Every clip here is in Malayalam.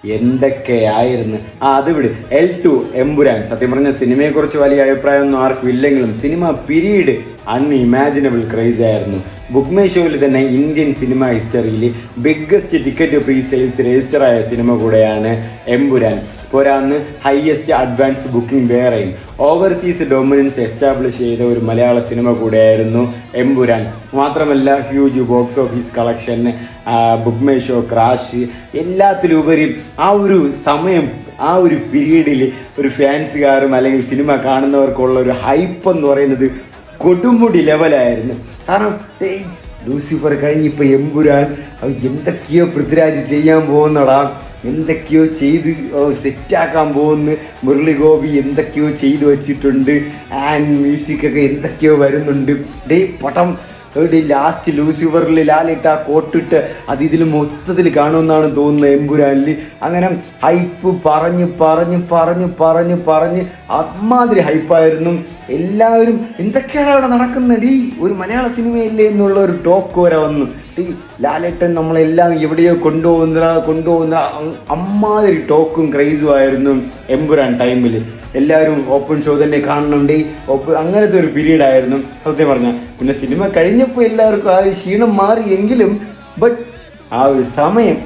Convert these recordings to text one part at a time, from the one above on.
എന്തൊക്കെയായിരുന്നു അത് വിട്. L2 എമ്പുരാൻ. സത്യം പറഞ്ഞ സിനിമയെക്കുറിച്ച് വലിയ അഭിപ്രായമൊന്നും ആർക്കും ഇല്ലെങ്കിലും സിനിമ പീരീഡ് അൺഇമാജിനബിൾ ക്രൈസ് ആയിരുന്നു. ബുക്ക് മൈ ഷോയിൽ തന്നെ ഇന്ത്യൻ സിനിമ ഹിസ്റ്ററിയിൽ biggest ticket pre sales register ആയ സിനിമ കൂടെയാണ് എമ്പുരാൻ. പോരാന്ന് ഹയസ്റ്റ് അഡ്വാൻസ് ബുക്കിംഗ് വേറെയും ഓവർസീസ് ഡൊമിനൻസ് എസ്റ്റാബ്ലിഷ് ചെയ്ത ഒരു മലയാള സിനിമ കൂടെയായിരുന്നു എമ്പുരാൻ. മാത്രമല്ല huge box office collection, book my show crash, എല്ലാത്തിലുപരി ആ ഒരു സമയം, ആ ഒരു പീരീഡിൽ ഒരു ഫാൻസുകാരും അല്ലെങ്കിൽ സിനിമ കാണുന്നവർക്കുള്ള ഒരു ഹൈപ്പ് എന്ന് പറയുന്നത് കൊടുമുടി ലെവലായിരുന്നു. കാരണം ലൂസിഫർ കഴിഞ്ഞിപ്പോൾ എമ്പുരാൻ എന്തൊക്കെയോ പൃഥ്വിരാജ് ചെയ്യാൻ പോകുന്നടാ, എന്തൊക്കെയോ ചെയ്ത് സെറ്റാക്കാൻ പോകുന്നു. മുരളി ഗോപി എന്തൊക്കെയോ ചെയ്തു വച്ചിട്ടുണ്ട്. ആൻഡ് മ്യൂസിക്കൊക്കെ എന്തൊക്കെയോ വരുന്നുണ്ട്. പടം ലാസ്റ്റ് ലൂസിഫറിൽ ലാലിട്ട് ആ കോട്ടിട്ട് അത് ഇതിൽ മൊത്തത്തിൽ കാണുമെന്നാണ് തോന്നുന്നത് എമ്പുരാനിൽ. അങ്ങനെ ഹൈപ്പ് പറഞ്ഞ് അമ്മാതിരി ഹൈപ്പായിരുന്നു. എല്ലാവരും എന്തൊക്കെയാണ് അവിടെ നടക്കുന്നത്, ഒരു മലയാള സിനിമയില്ലേ എന്നുള്ള ഒരു ടോക്ക് വരെ വന്നു. ലാലേട്ടൻ നമ്മളെല്ലാം എവിടെയോ കൊണ്ടുപോകുന്ന അമ്മാതിരി ടോക്കും ക്രൈസും ആയിരുന്നു എമ്പുരാൻ ടൈമിൽ. എല്ലാവരും ഓപ്പൺ ഷോ തന്നെ കാണുന്നുണ്ട്. അങ്ങനത്തെ ഒരു പീരീഡ് ആയിരുന്നു സത്യം പറഞ്ഞാൽ. പിന്നെ സിനിമ കഴിഞ്ഞപ്പോൾ എല്ലാവർക്കും ആ ഒരു ക്ഷീണം മാറിയെങ്കിലും ബട്ട് ആ ഒരു സമയം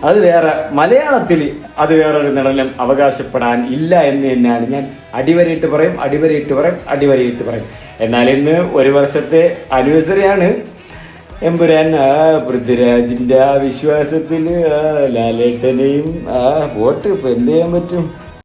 അത് വേറെ, മലയാളത്തിൽ അത് വേറൊരു നടനം അവകാശപ്പെടാൻ ഇല്ല എന്ന് തന്നെയാണ് ഞാൻ അടിവരയിട്ട് പറയും. എന്നാൽ ഇന്ന് 1 വർഷത്തെ ആനിവേഴ്സറിയാണ് എമ്പുരാൻ. പൃഥ്വിരാജിൻ്റെ ആ വിശ്വാസത്തിൽ ലാലേട്ടനെയും വോട്ട് ഇപ്പം എന്ത് ചെയ്യാൻ പറ്റും.